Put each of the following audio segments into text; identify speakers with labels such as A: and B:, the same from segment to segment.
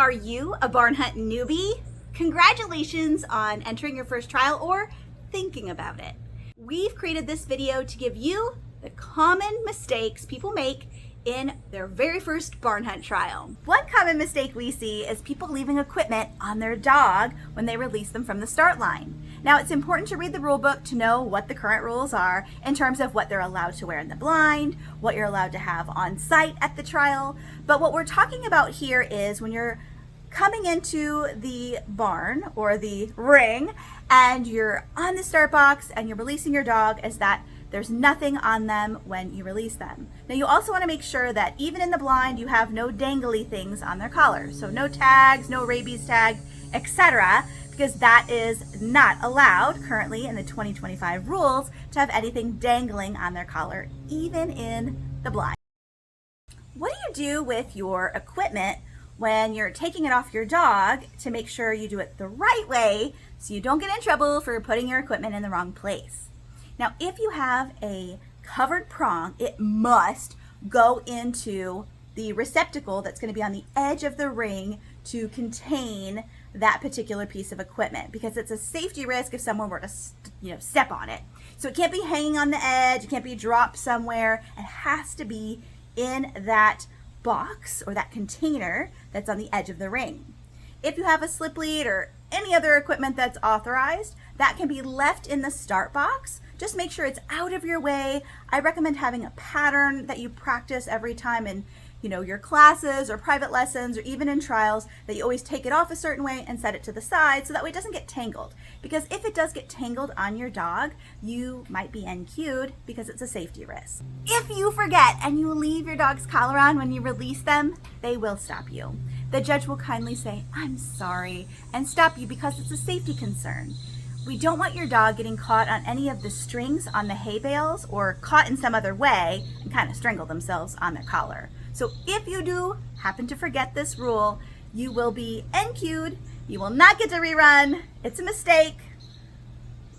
A: Are you a barn hunt newbie? Congratulations on entering your first trial or thinking about it. We've created this video to give you the common mistakes people make in their very first barn hunt trial. One common mistake we see is people leaving equipment on their dog when they release them from the start line. Now, it's important to read the rule book to know what the current rules are in terms of what they're allowed to wear in the blind, what you're allowed to have on site at the trial. But what we're talking about here is when you're coming into the barn or the ring and you're on the start box and you're releasing your dog, is that there's nothing on them when you release them. Now, you also want to make sure that even in the blind, you have no dangly things on their collar. So no tags, no rabies tag, etc., because that is not allowed currently in the 2025 rules to have anything dangling on their collar, even in the blind. What do you do with your equipment when you're taking it off your dog to make sure you do it the right way so you don't get in trouble for putting your equipment in the wrong place? Now, if you have a covered prong, it must go into the receptacle that's going to be on the edge of the ring to contain that particular piece of equipment, because it's a safety risk if someone were to step on it. So it can't be hanging on the edge, it can't be dropped somewhere. It has to be in that box or that container that's on the edge of the ring. If you have a slip lead or any other equipment that's authorized, that can be left in the start box. Just make sure it's out of your way. I recommend having a pattern that you practice every time in your classes or private lessons or even in trials, that you always take it off a certain way and set it to the side so that way it doesn't get tangled. Because if it does get tangled on your dog, you might be NQ'd because it's a safety risk. If you forget and you leave your dog's collar on when you release them, they will stop you. The judge will kindly say, "I'm sorry," and stop you because it's a safety concern. We don't want your dog getting caught on any of the strings on the hay bales or caught in some other way and kind of strangle themselves on their collar. So if you do happen to forget this rule, you will be NQ'd. You will not get to rerun. It's a mistake.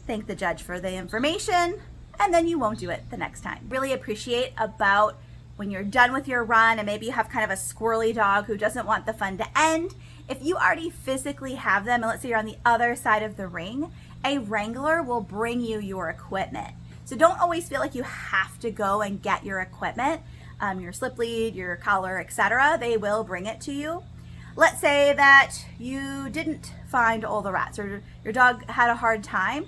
A: Thank the judge for the information, and then you won't do it the next time. Really appreciate about when you're done with your run and maybe you have kind of a squirrely dog who doesn't want the fun to end. If you already physically have them, and let's say you're on the other side of the ring, a wrangler will bring you your equipment. So don't always feel like you have to go and get your equipment, your slip lead, your collar, etc. They will bring it to you. Let's say that you didn't find all the rats or your dog had a hard time.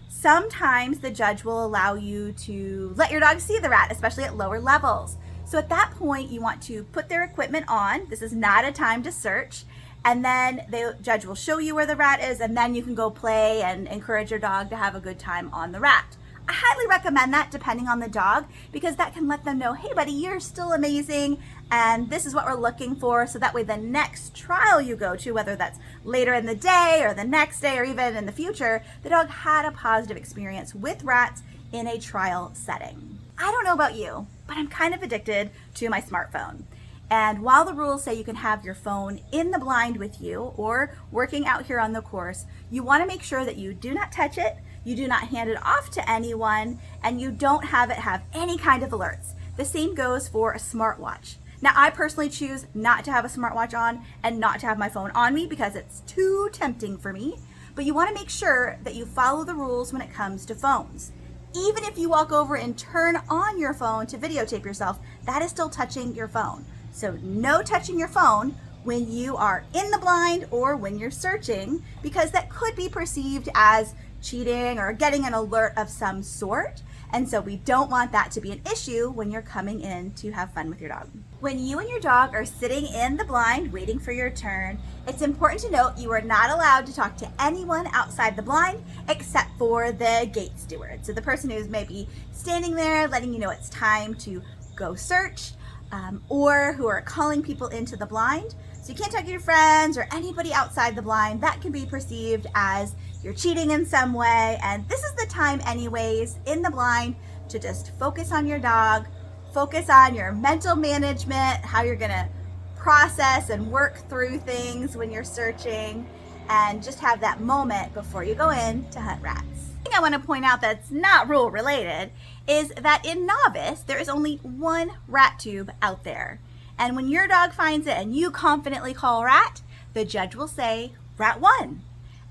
A: Sometimes the judge will allow you to let your dog see the rat, especially at lower levels. So at that point, you want to put their equipment on. This is not a time to search. And then the judge will show you where the rat is, and then you can go play and encourage your dog to have a good time on the rat. I highly recommend that depending on the dog, because that can let them know, hey buddy, you're still amazing, and this is what we're looking for, so that way the next trial you go to, whether that's later in the day or the next day or even in the future, the dog had a positive experience with rats in a trial setting. I don't know about you, but I'm kind of addicted to my smartphone. And while the rules say you can have your phone in the blind with you or working out here on the course, you want to make sure that you do not touch it, you do not hand it off to anyone, and you don't have it have any kind of alerts. The same goes for a smartwatch. Now, I personally choose not to have a smartwatch on and not to have my phone on me because it's too tempting for me, but you want to make sure that you follow the rules when it comes to phones. Even if you walk over and turn on your phone to videotape yourself, that is still touching your phone. So no touching your phone when you are in the blind or when you're searching, because that could be perceived as cheating or getting an alert of some sort. And so we don't want that to be an issue when you're coming in to have fun with your dog. When you and your dog are sitting in the blind waiting for your turn, it's important to note you are not allowed to talk to anyone outside the blind except for the gate steward. So the person who's maybe standing there letting you know it's time to go search, or who are calling people into the blind. So you can't talk to your friends or anybody outside the blind. That can be perceived as you're cheating in some way. And this is the time anyways in the blind to just focus on your dog, focus on your mental management, how you're gonna process and work through things when you're searching, and just have that moment before you go in to hunt rats. The thing I want to point out that's not rule related is that in Novice, there is only one rat tube out there. And when your dog finds it and you confidently call rat, the judge will say, rat won.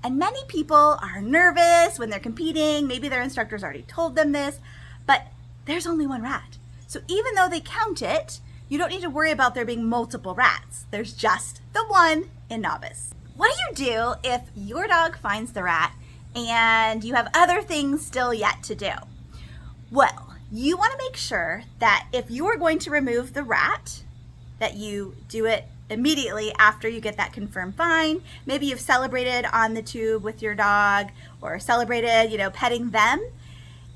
A: And many people are nervous when they're competing. Maybe their instructor's already told them this, but there's only one rat. So even though they count it, you don't need to worry about there being multiple rats. There's just the one in Novice. What do you do if your dog finds the rat and you have other things still yet to do? Well, you want to make sure that if you are going to remove the rat, that you do it immediately after you get that confirmed fine. Maybe you've celebrated on the tube with your dog or celebrated, petting them.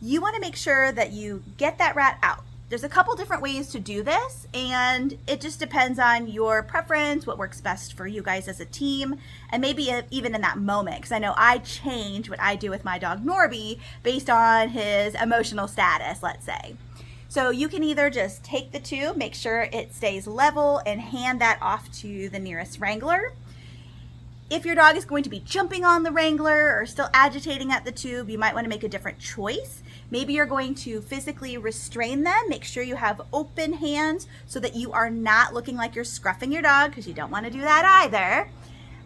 A: You want to make sure that you get that rat out. There's a couple different ways to do this, and it just depends on your preference, what works best for you guys as a team, and maybe even in that moment, because I know I change what I do with my dog Norby based on his emotional status, let's say. So you can either just take the tube, make sure it stays level, and hand that off to the nearest wrangler. If your dog is going to be jumping on the wrangler or still agitating at the tube, you might want to make a different choice. Maybe you're going to physically restrain them. Make sure you have open hands so that you are not looking like you're scruffing your dog, because you don't want to do that either.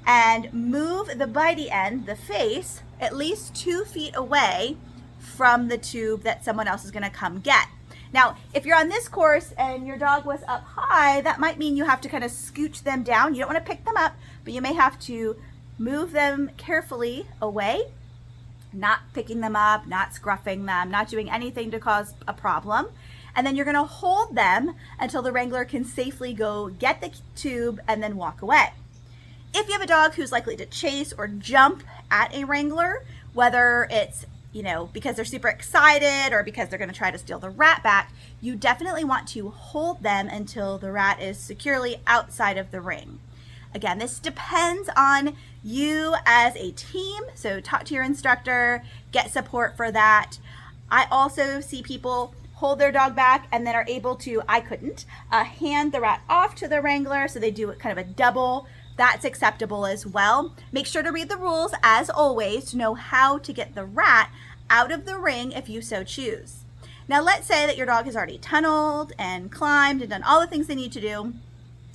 A: And move the bitey end, the face, at least 2 feet away from the tube that someone else is going to come get. Now, if you're on this course and your dog was up high, that might mean you have to kind of scooch them down. You don't want to pick them up, but you may have to move them carefully away, not picking them up, not scruffing them, not doing anything to cause a problem. And then you're going to hold them until the wrangler can safely go get the tube and then walk away. If you have a dog who's likely to chase or jump at a wrangler, whether it's because they're super excited or because they're going to try to steal the rat back, you definitely want to hold them until the rat is securely outside of the ring. Again, this depends on you as a team, so talk to your instructor, get support for that. I also see people hold their dog back and then are able to, I couldn't, hand the rat off to the wrangler, so they do kind of a double. That's acceptable as well. Make sure to read the rules, as always, to know how to get the rat out of the ring if you so choose. Now, let's say that your dog has already tunneled and climbed and done all the things they need to do,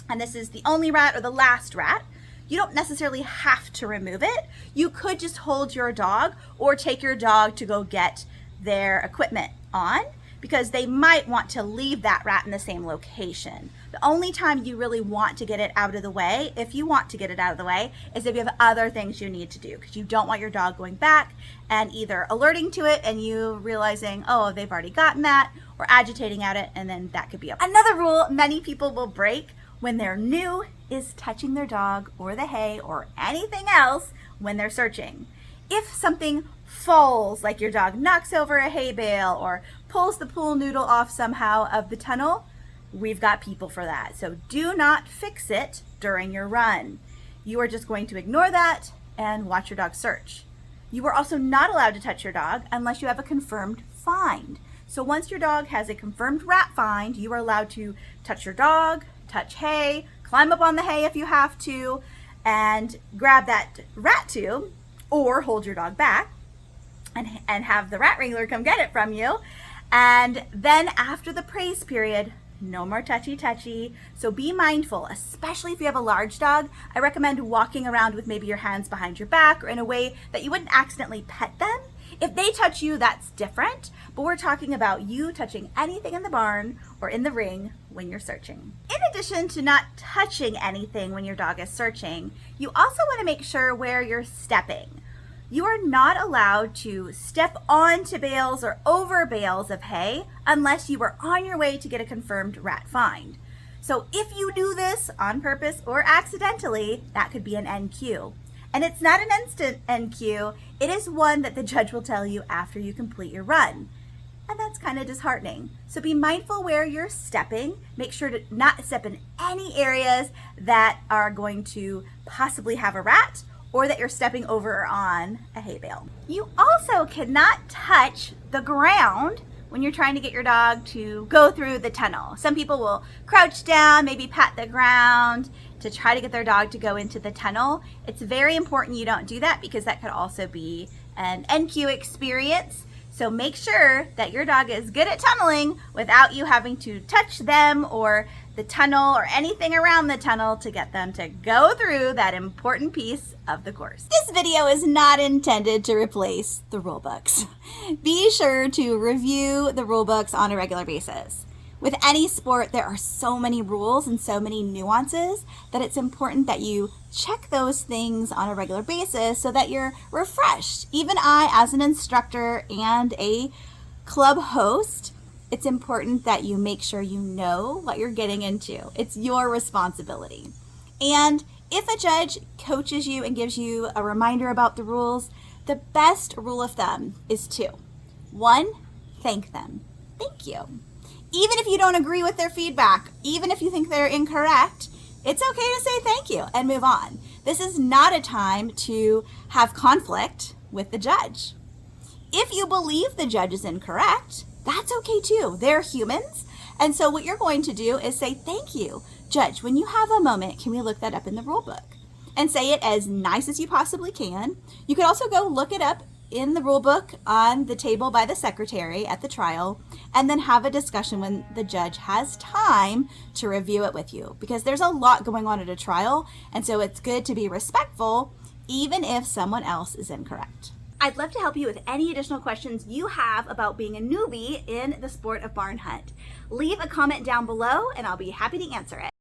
A: and this is the only rat or the last rat. You don't necessarily have to remove it. You could just hold your dog or take your dog to go get their equipment on, because they might want to leave that rat in the same location. The only time you really want to get it out of the way, if you want to get it out of the way, is if you have other things you need to do, because you don't want your dog going back and either alerting to it and you realizing, oh, they've already gotten that, or agitating at it, and then that could be a Another rule many people will break when they're new is touching their dog or the hay or anything else when they're searching. If something falls, like your dog knocks over a hay bale or pulls the pool noodle off somehow of the tunnel, we've got people for that. So do not fix it during your run. You are just going to ignore that and watch your dog search. You are also not allowed to touch your dog unless you have a confirmed find. So once your dog has a confirmed rat find, you are allowed to touch your dog, touch hay, climb up on the hay if you have to, and grab that rat tube, or hold your dog back and have the rat wrangler come get it from you. And then after the praise period, no more touchy. So be mindful, especially if you have a large dog. I recommend walking around with maybe your hands behind your back or in a way that you wouldn't accidentally pet them. If they touch you, that's different, but we're talking about you touching anything in the barn or in the ring when you're searching. In addition to not touching anything when your dog is searching, you also want to make sure where you're stepping. You are not allowed to step onto bales or over bales of hay unless you are on your way to get a confirmed rat find. So if you do this on purpose or accidentally, that could be an NQ. And it's not an instant NQ, it is one that the judge will tell you after you complete your run. And that's kind of disheartening. So be mindful where you're stepping. Make sure to not step in any areas that are going to possibly have a rat, or that you're stepping over or on a hay bale. You also cannot touch the ground when you're trying to get your dog to go through the tunnel. Some people will crouch down, maybe pat the ground to try to get their dog to go into the tunnel. It's very important you don't do that, because that could also be an NQ experience. So make sure that your dog is good at tunneling without you having to touch them or the tunnel or anything around the tunnel to get them to go through that important piece of the course. This video is not intended to replace the rule books. Be sure to review the rule books on a regular basis. With any sport, there are so many rules and so many nuances that it's important that you check those things on a regular basis so that you're refreshed. Even I, as an instructor and a club host, it's important that you make sure you know what you're getting into. It's your responsibility. And if a judge coaches you and gives you a reminder about the rules, the best rule of thumb is 2. 1, thank them. Thank you. Even if you don't agree with their feedback, even if you think they're incorrect, it's okay to say thank you and move on. This is not a time to have conflict with the judge. If you believe the judge is incorrect, that's okay too. They're humans. And so what you're going to do is say, thank you. Judge, when you have a moment, can we look that up in the rule book? And say it as nice as you possibly can. You could also go look it up in the rule book on the table by the secretary at the trial, and then have a discussion when the judge has time to review it with you, because there's a lot going on at a trial, and so it's good to be respectful even if someone else is incorrect. I'd love to help you with any additional questions you have about being a newbie in the sport of barn hunt. Leave a comment down below and I'll be happy to answer it.